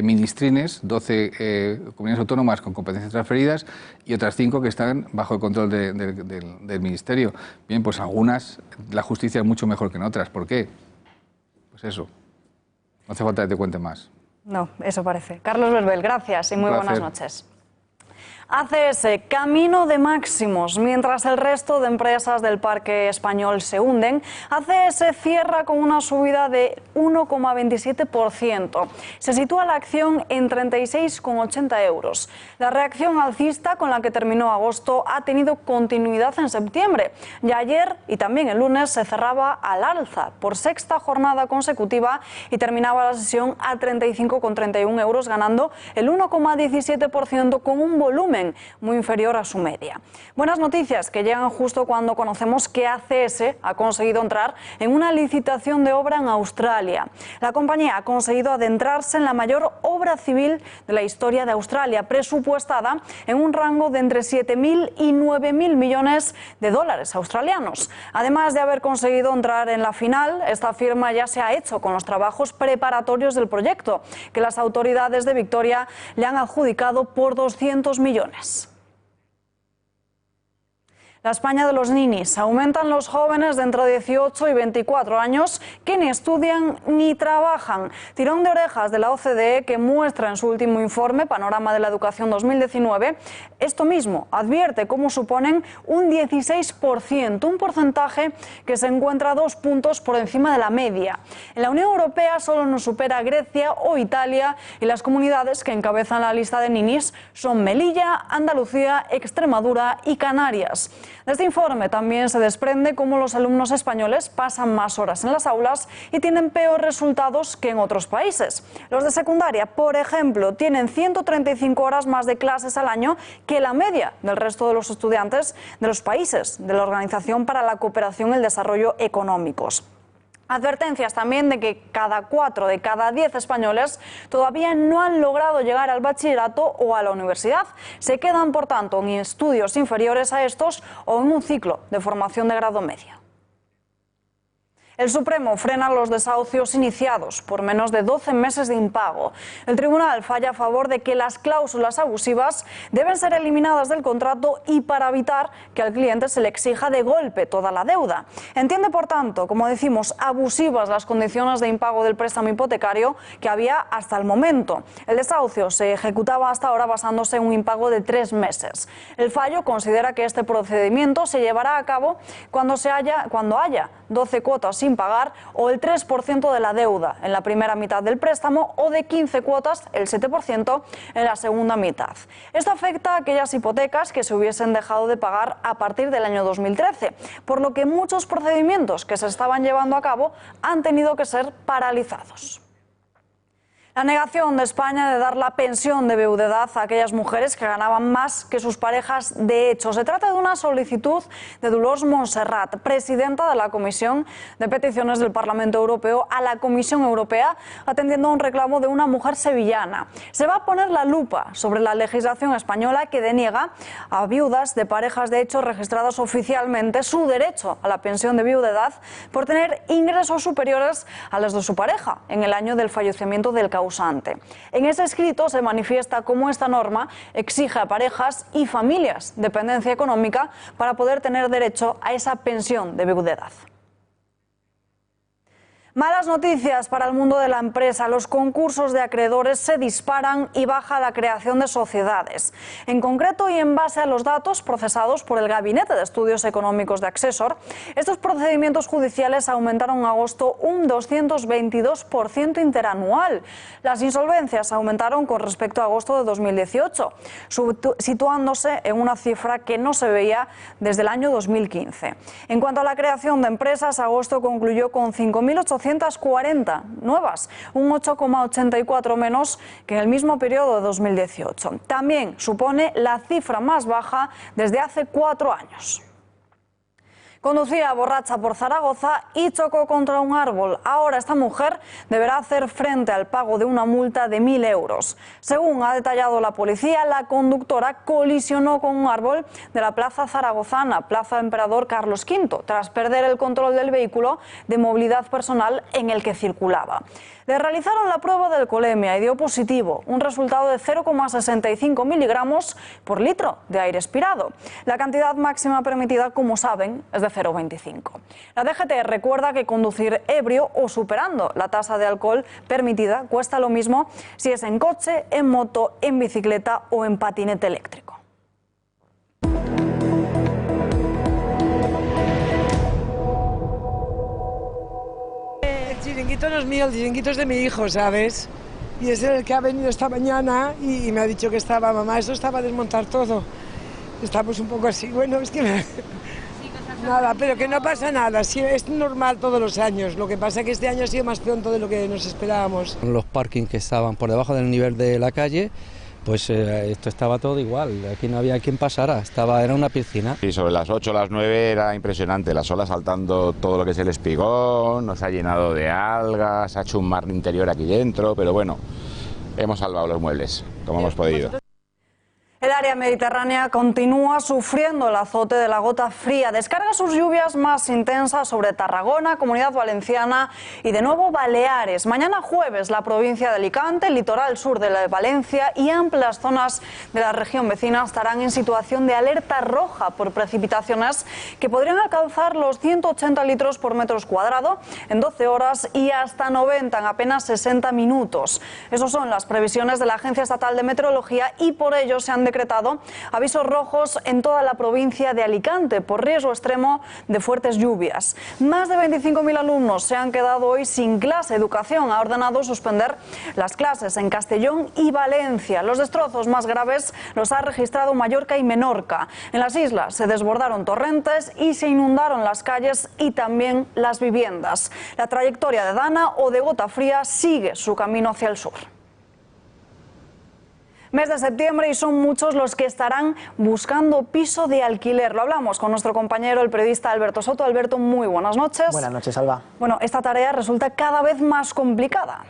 ministrines, 12 comunidades autónomas con competencias transferidas y otras 5 que están bajo el control del Ministerio. Bien, pues algunas la justicia es mucho mejor que en otras. ¿Por qué? Pues eso, no hace falta que te cuente más. No, eso parece. Carlos Berbel, gracias y muy buenas noches. ACS, camino de máximos. Mientras el resto de empresas del parque español se hunden, ACS cierra con una subida de 1,27%. Se sitúa la acción en 36,80 euros. La reacción alcista con la que terminó agosto ha tenido continuidad en septiembre. Y ayer y también el lunes se cerraba al alza por sexta jornada consecutiva y terminaba la sesión a 35,31 euros, ganando el 1,17% con un volumen muy inferior a su media. Buenas noticias que llegan justo cuando conocemos que ACS ha conseguido entrar en una licitación de obra en Australia. La compañía ha conseguido adentrarse en la mayor obra civil de la historia de Australia, presupuestada en un rango de entre 7.000 y 9.000 millones de dólares australianos. Además de haber conseguido entrar en la final, esta firma ya se ha hecho con los trabajos preparatorios del proyecto, que las autoridades de Victoria le han adjudicado por 200 millones. La España de los ninis. Aumentan los jóvenes de entre 18 y 24 años que ni estudian ni trabajan. Tirón de orejas de la OCDE, que muestra en su último informe, Panorama de la Educación 2019, esto mismo. Advierte cómo suponen un 16%, un porcentaje que se encuentra 2 puntos por encima de la media. En la Unión Europea solo nos supera Grecia o Italia, y las comunidades que encabezan la lista de ninis son Melilla, Andalucía, Extremadura y Canarias. De este informe también se desprende cómo los alumnos españoles pasan más horas en las aulas y tienen peores resultados que en otros países. Los de secundaria, por ejemplo, tienen 135 horas más de clases al año que la media del resto de los estudiantes de los países de la Organización para la Cooperación y el Desarrollo Económicos. Advertencias también de que cada 4 de cada 10 españoles todavía no han logrado llegar al bachillerato o a la universidad. Se quedan, por tanto, en estudios inferiores a estos o en un ciclo de formación de grado medio. El Supremo frena los desahucios iniciados por menos de 12 meses de impago. El tribunal falla a favor de que las cláusulas abusivas deben ser eliminadas del contrato y para evitar que al cliente se le exija de golpe toda la deuda. Entiende, por tanto, como decimos, abusivas las condiciones de impago del préstamo hipotecario que había hasta el momento. El desahucio se ejecutaba hasta ahora basándose en un impago de 3 meses. El fallo considera que este procedimiento se llevará a cabo cuando haya 12 cuotas sin pagar o el 3% de la deuda en la primera mitad del préstamo o de 15 cuotas, el 7%, en la segunda mitad. Esto afecta a aquellas hipotecas que se hubiesen dejado de pagar a partir del año 2013, por lo que muchos procedimientos que se estaban llevando a cabo han tenido que ser paralizados. La negación de España de dar la pensión de viudedad a aquellas mujeres que ganaban más que sus parejas de hecho. Se trata de una solicitud de Dolors Montserrat, presidenta de la Comisión de Peticiones del Parlamento Europeo, a la Comisión Europea, atendiendo a un reclamo de una mujer sevillana. Se va a poner la lupa sobre la legislación española que deniega a viudas de parejas de hecho registradas oficialmente su derecho a la pensión de viudedad por tener ingresos superiores a los de su pareja en el año del fallecimiento del causante. En ese escrito se manifiesta cómo esta norma exige a parejas y familias dependencia económica para poder tener derecho a esa pensión de viudedad. Malas noticias para el mundo de la empresa. Los concursos de acreedores se disparan y baja la creación de sociedades. En concreto, y en base a los datos procesados por el Gabinete de Estudios Económicos de Accessor, estos procedimientos judiciales aumentaron en agosto un 222% interanual. Las insolvencias aumentaron con respecto a agosto de 2018, situándose en una cifra que no se veía desde el año 2015. En cuanto a la creación de empresas, agosto concluyó con 5.840 nuevas, un 8,84 menos que en el mismo periodo de 2018. También supone la cifra más baja desde hace 4 años. Conducía borracha por Zaragoza y chocó contra un árbol. Ahora esta mujer deberá hacer frente al pago de una multa de 1.000 euros. Según ha detallado la policía, la conductora colisionó con un árbol de la plaza zaragozana, Plaza Emperador Carlos V, tras perder el control del vehículo de movilidad personal en el que circulaba. Le realizaron la prueba de alcoholemia y dio positivo, un resultado de 0,65 miligramos por litro de aire expirado. La cantidad máxima permitida, como saben, es de 0,25. La DGT recuerda que conducir ebrio o superando la tasa de alcohol permitida cuesta lo mismo si es en coche, en moto, en bicicleta o en patinete eléctrico. El chiringuito no es mío, el chiringuito es de mi hijo, ¿sabes? Y es el que ha venido esta mañana y me ha dicho que estaba, mamá, eso estaba a desmontar todo. Estamos un poco así, bueno, es que... Nada, pero que no pasa nada, sí, es normal todos los años. Lo que pasa es que este año ha sido más pronto de lo que nos esperábamos. Los parkings que estaban por debajo del nivel de la calle, pues esto estaba todo igual, aquí no había quien pasara, era una piscina. Y sobre las 8 o las 9 era impresionante, las olas saltando todo lo que es el espigón, nos ha llenado de algas, ha hecho un mar interior aquí dentro, pero bueno, hemos salvado los muebles, como hemos podido. El área mediterránea continúa sufriendo el azote de la gota fría. Descarga sus lluvias más intensas sobre Tarragona, Comunidad Valenciana y de nuevo Baleares. Mañana jueves la provincia de Alicante, el litoral sur de Valencia y amplias zonas de la región vecina estarán en situación de alerta roja por precipitaciones que podrían alcanzar los 180 litros por metro cuadrado en 12 horas y hasta 90 en apenas 60 minutos. Esas son las previsiones de la Agencia Estatal de Meteorología y por ello se han decretado avisos rojos en toda la provincia de Alicante por riesgo extremo de fuertes lluvias. Más de 25.000 alumnos se han quedado hoy sin clase. Educación ha ordenado suspender las clases en Castellón y Valencia. Los destrozos más graves los ha registrado Mallorca y Menorca. En las islas se desbordaron torrentes y se inundaron las calles y también las viviendas. La trayectoria de Dana o de gota fría sigue su camino hacia el sur. Mes de septiembre y son muchos los que estarán buscando piso de alquiler. Lo hablamos con nuestro compañero, el periodista Alberto Soto. Alberto, muy buenas noches. Buenas noches, Alba. Bueno, esta tarea resulta cada vez más complicada.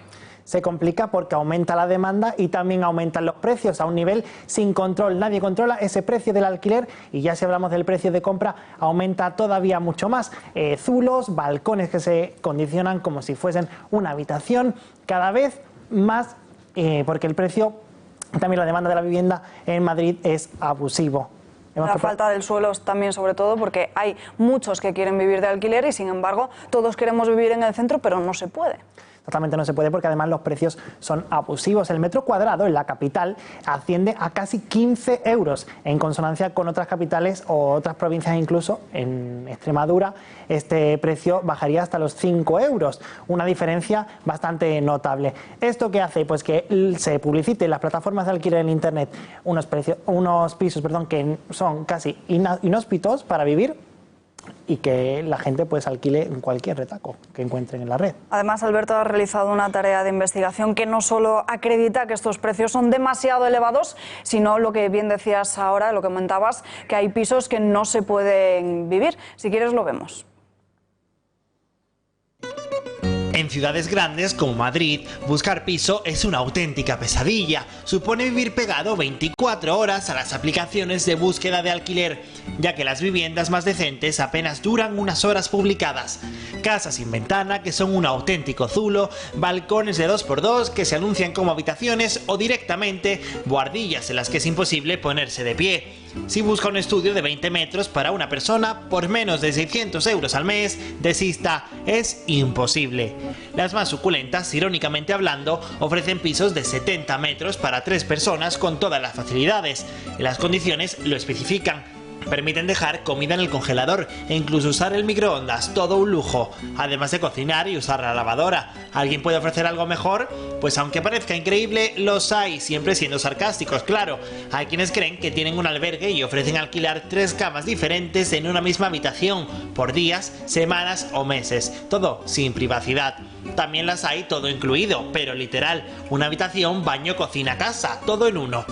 Se complica porque aumenta la demanda y también aumentan los precios a un nivel sin control. Nadie controla ese precio del alquiler y ya si hablamos del precio de compra aumenta todavía mucho más. Zulos, balcones que se condicionan como si fuesen una habitación, cada vez más porque el precio, también la demanda de la vivienda en Madrid es abusivo. La falta del suelo también, sobre todo, porque hay muchos que quieren vivir de alquiler y, sin embargo, todos queremos vivir en el centro, pero no se puede. Totalmente no se puede porque además los precios son abusivos. El metro cuadrado en la capital asciende a casi 15 euros, en consonancia con otras capitales o otras provincias, incluso en Extremadura este precio bajaría hasta los 5 euros, una diferencia bastante notable. ¿Esto qué hace? Pues que se publicite en las plataformas de alquiler en internet unos pisos que son casi inhóspitos para vivir, y que la gente pues alquile en cualquier retaco que encuentren en la red. Además, Alberto ha realizado una tarea de investigación que no solo acredita que estos precios son demasiado elevados, sino lo que bien decías ahora, lo que comentabas, que hay pisos que no se pueden vivir. Si quieres lo vemos. En ciudades grandes como Madrid, buscar piso es una auténtica pesadilla. Supone vivir pegado 24 horas a las aplicaciones de búsqueda de alquiler, ya que las viviendas más decentes apenas duran unas horas publicadas. Casas sin ventana que son un auténtico zulo, balcones de 2x2 que se anuncian como habitaciones o directamente buhardillas en las que es imposible ponerse de pie. Si busca un estudio de 20 metros para una persona por menos de 600 euros al mes, desista, es imposible. Las más suculentas, irónicamente hablando, ofrecen pisos de 70 metros para 3 personas con todas las facilidades. Las condiciones lo especifican. Permiten dejar comida en el congelador e incluso usar el microondas, todo un lujo, además de cocinar y usar la lavadora. ¿Alguien puede ofrecer algo mejor? Pues aunque parezca increíble, los hay, siempre siendo sarcásticos, claro. Hay quienes creen que tienen un albergue y ofrecen alquilar 3 camas diferentes en una misma habitación, por días, semanas o meses, todo sin privacidad. También las hay todo incluido, pero literal, una habitación, baño, cocina, casa, todo en uno.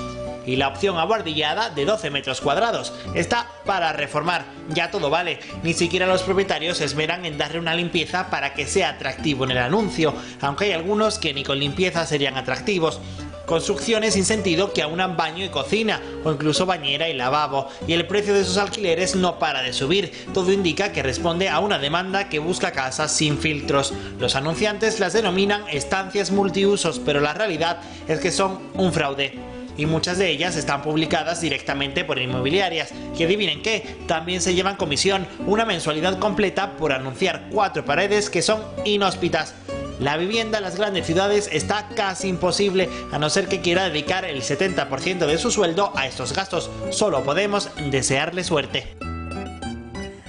Y la opción abuhardillada de 12 metros cuadrados está para reformar, ya todo vale, ni siquiera los propietarios se esmeran en darle una limpieza para que sea atractivo en el anuncio, aunque hay algunos que ni con limpieza serían atractivos. Construcciones sin sentido que aunan baño y cocina, o incluso bañera y lavabo, y el precio de sus alquileres no para de subir. Todo indica que responde a una demanda que busca casas sin filtros. Los anunciantes las denominan estancias multiusos, pero la realidad es que son un fraude. Y muchas de ellas están publicadas directamente por inmobiliarias, que adivinen qué, también se llevan comisión, una mensualidad completa por anunciar 4 paredes que son inhóspitas. La vivienda en las grandes ciudades está casi imposible, a no ser que quiera dedicar el 70% de su sueldo a estos gastos. Solo podemos desearle suerte.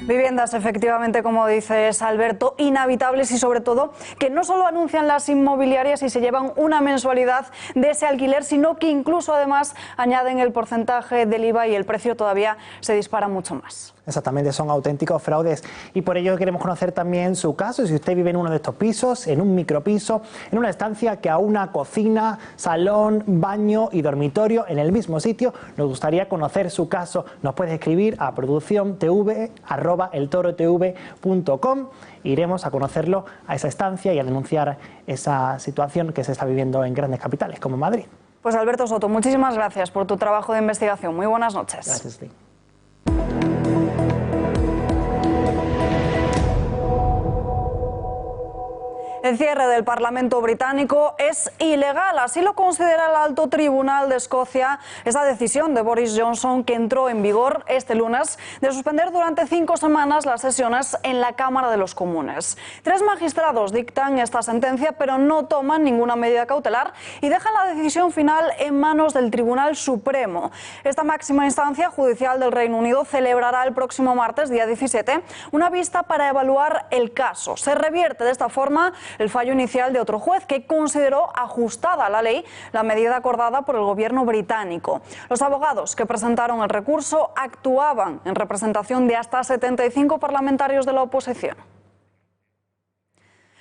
Viviendas, efectivamente, como dices, Alberto, inhabitables y sobre todo que no solo anuncian las inmobiliarias y se llevan una mensualidad de ese alquiler, sino que incluso además añaden el porcentaje del IVA y el precio todavía se dispara mucho más. Exactamente, son auténticos fraudes y por ello queremos conocer también su caso. Si usted vive en uno de estos pisos, en un micropiso, en una estancia que aúna cocina, salón, baño y dormitorio en el mismo sitio, nos gustaría conocer su caso. Nos puede escribir a producciontv@eltorotv.com. Iremos a conocerlo a esa estancia y a denunciar esa situación que se está viviendo en grandes capitales como Madrid. Pues Alberto Soto, muchísimas gracias por tu trabajo de investigación. Muy buenas noches. Gracias a ti. El cierre del Parlamento británico es ilegal, así lo considera el Alto Tribunal de Escocia, esa decisión de Boris Johnson que entró en vigor este lunes de suspender durante 5 semanas las sesiones en la Cámara de los Comunes. 3 magistrados dictan esta sentencia, pero no toman ninguna medida cautelar y dejan la decisión final en manos del Tribunal Supremo. Esta máxima instancia judicial del Reino Unido celebrará el próximo martes, día 17, una vista para evaluar el caso. Se revierte de esta forma el fallo inicial de otro juez que consideró ajustada a la ley la medida acordada por el gobierno británico. Los abogados que presentaron el recurso actuaban en representación de hasta 75 parlamentarios de la oposición.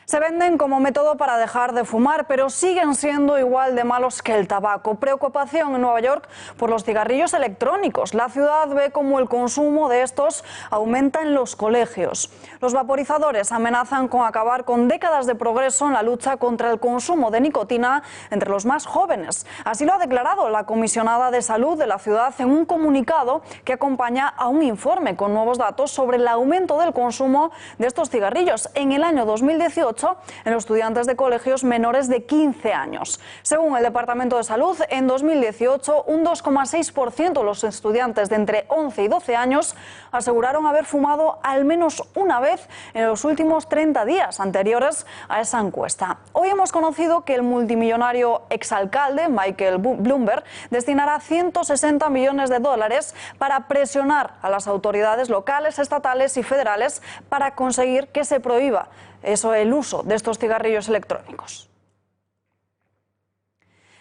Se venden como método para dejar de fumar, pero siguen siendo igual de malos que el tabaco. Preocupación en Nueva York por los cigarrillos electrónicos. La ciudad ve cómo el consumo de estos aumenta en los colegios. Los vaporizadores amenazan con acabar con décadas de progreso en la lucha contra el consumo de nicotina entre los más jóvenes. Así lo ha declarado la comisionada de salud de la ciudad en un comunicado que acompaña a un informe con nuevos datos sobre el aumento del consumo de estos cigarrillos en el año 2018 en los estudiantes de colegios menores de 15 años. Según el Departamento de Salud, en 2018 un 2,6% de los estudiantes de entre 11 y 12 años aseguraron haber fumado al menos una vez en los últimos 30 días anteriores a esa encuesta. Hoy hemos conocido que el multimillonario exalcalde Michael Bloomberg destinará 160 millones de dólares para presionar a las autoridades locales, estatales y federales para conseguir que se prohíba el uso de estos cigarrillos electrónicos.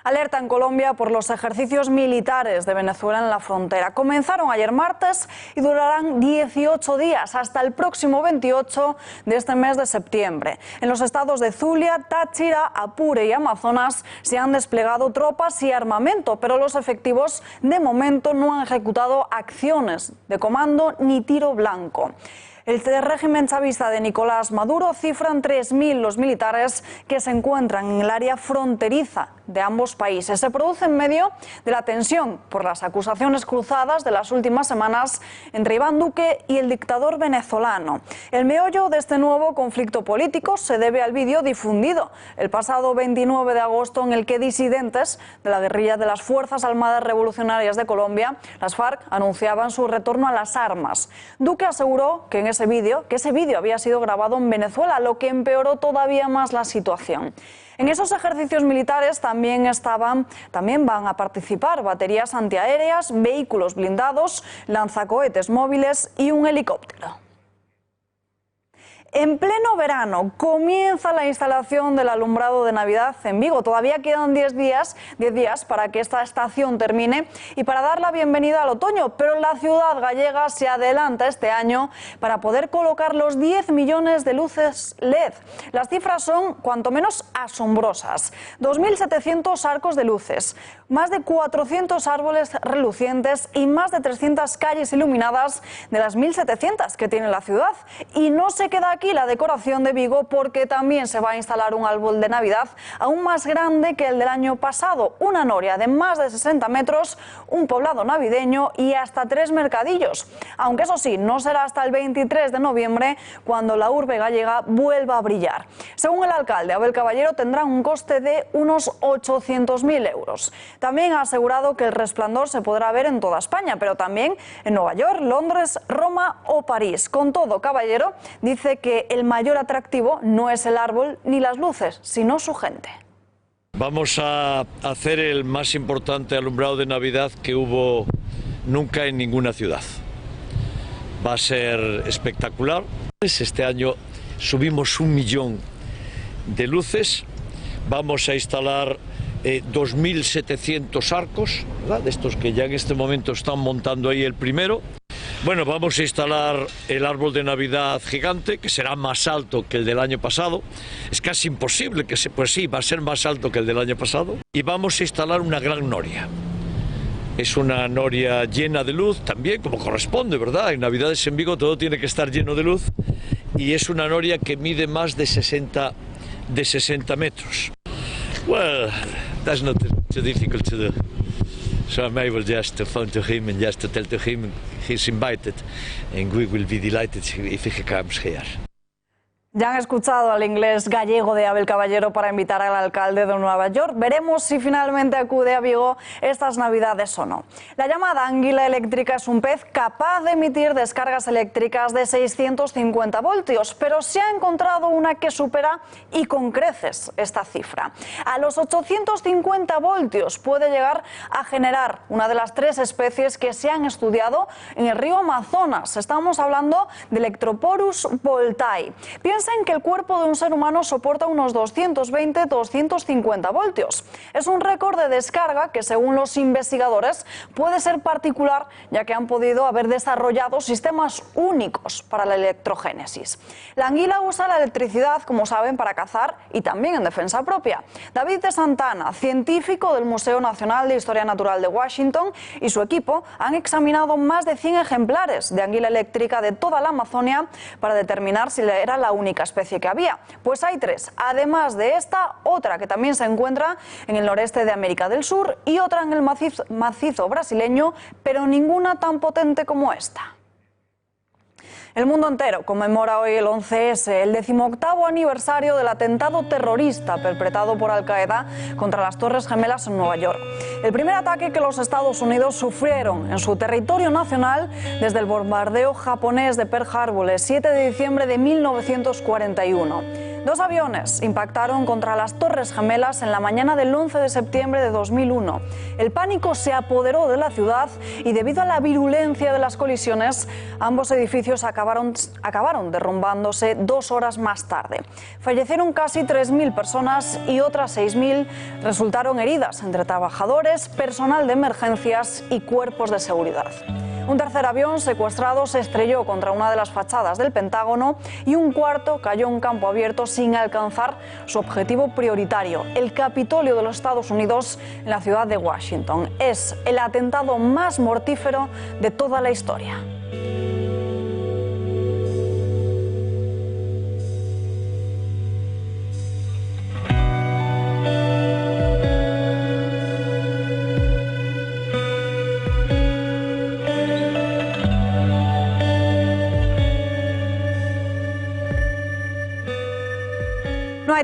Alerta en Colombia por los ejercicios militares de Venezuela en la frontera. Comenzaron ayer martes y durarán 18 días, hasta el próximo 28 de este mes de septiembre. En los estados de Zulia, Táchira, Apure y Amazonas se han desplegado tropas y armamento, pero los efectivos de momento no han ejecutado acciones de comando ni tiro blanco. El régimen chavista de Nicolás Maduro cifra en 3.000 los militares que se encuentran en el área fronteriza de ambos países. Se produce en medio de la tensión por las acusaciones cruzadas de las últimas semanas entre Iván Duque y el dictador venezolano. El meollo de este nuevo conflicto político se debe al vídeo difundido el pasado 29 de agosto en el que disidentes de la guerrilla de las Fuerzas Armadas Revolucionarias de Colombia, las FARC, anunciaban su retorno a las armas. Duque aseguró que ese vídeo había sido grabado en Venezuela, lo que empeoró todavía más la situación. En esos ejercicios militares también van a participar baterías antiaéreas, vehículos blindados, lanzacohetes móviles y un helicóptero. En pleno verano comienza la instalación del alumbrado de Navidad en Vigo. Todavía quedan 10 días para que esta estación termine y para dar la bienvenida al otoño, pero la ciudad gallega se adelanta este año para poder colocar los 10 millones de luces LED. Las cifras son cuanto menos asombrosas. 2.700 arcos de luces, más de 400 árboles relucientes y más de 300 calles iluminadas de las 1.700 que tiene la ciudad. Y no se queda aquí la decoración de Vigo, porque también se va a instalar un árbol de Navidad aún más grande que el del año pasado, una noria de más de 60 metros, un poblado navideño y hasta 3 mercadillos. Aunque eso sí, no será hasta el 23 de noviembre cuando la urbe gallega vuelva a brillar. Según el alcalde Abel Caballero, tendrá un coste de unos 800.000 euros. También ha asegurado que el resplandor se podrá ver en toda España, pero también en Nueva York, Londres, Roma o París. Con todo, Caballero dice que el mayor atractivo no es el árbol ni las luces, sino su gente. Vamos a hacer el más importante alumbrado de Navidad que hubo nunca en ninguna ciudad. Va a ser espectacular. Este año subimos 1 millón de luces. Vamos a instalar 2.700 arcos, ¿verdad? De estos que ya en este momento están montando ahí el primero. Bueno, vamos a instalar el árbol de Navidad gigante, que será más alto que el del año pasado. Es casi imposible que pues sí, va a ser más alto que el del año pasado. Y vamos a instalar una gran noria. Es una noria llena de luz también, como corresponde, ¿verdad? En Navidades en Vigo todo tiene que estar lleno de luz. Y es una noria que mide más de 60 metros. Well, that's not too difficult to do. So I'm able just to phone to him and just to tell to him he's invited, and we will be delighted if he comes here. Ya han escuchado al inglés gallego de Abel Caballero para invitar al alcalde de Nueva York. Veremos si finalmente acude a Vigo estas Navidades o no. La llamada anguila eléctrica es un pez capaz de emitir descargas eléctricas de 650 voltios, pero se ha encontrado una que supera y con creces esta cifra. A los 850 voltios puede llegar a generar una de las 3 especies que se han estudiado en el río Amazonas. Estamos hablando de Electroporus voltae. Piensen que el cuerpo de un ser humano soporta unos 220-250 voltios. Es un récord de descarga que, según los investigadores, puede ser particular, ya que han podido haber desarrollado sistemas únicos para la electrogénesis. La anguila usa la electricidad, como saben, para cazar y también en defensa propia. David de Santana, científico del Museo Nacional de Historia Natural de Washington, y su equipo han examinado más de 100 ejemplares de anguila eléctrica de toda la Amazonia para determinar si era la única especie que había. Pues hay 3. Además de esta, otra que también se encuentra en el noreste de América del Sur y otra en el macizo brasileño, pero ninguna tan potente como esta. El mundo entero conmemora hoy el 11S, el 18º aniversario del atentado terrorista perpetrado por Al-Qaeda contra las Torres Gemelas en Nueva York. El primer ataque que los Estados Unidos sufrieron en su territorio nacional desde el bombardeo japonés de Pearl Harbor el 7 de diciembre de 1941. 2 aviones impactaron contra las Torres Gemelas en la mañana del 11 de septiembre de 2001. El pánico se apoderó de la ciudad y, debido a la virulencia de las colisiones, ambos edificios acabaron derrumbándose 2 horas más tarde. Fallecieron casi 3.000 personas y otras 6.000 resultaron heridas, entre trabajadores, personal de emergencias y cuerpos de seguridad. Un tercer avión secuestrado se estrelló contra una de las fachadas del Pentágono y un cuarto cayó en campo abierto sin alcanzar su objetivo prioritario, el Capitolio de los Estados Unidos en la ciudad de Washington. Es el atentado más mortífero de toda la historia.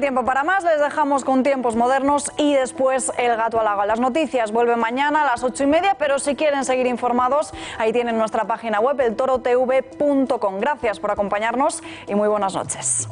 hay tiempo para más, les dejamos con Tiempos Modernos y después El Gato al Agua. Las noticias vuelven mañana a las 8:30, pero si quieren seguir informados, ahí tienen nuestra página web, eltorotv.com. Gracias por acompañarnos y muy buenas noches.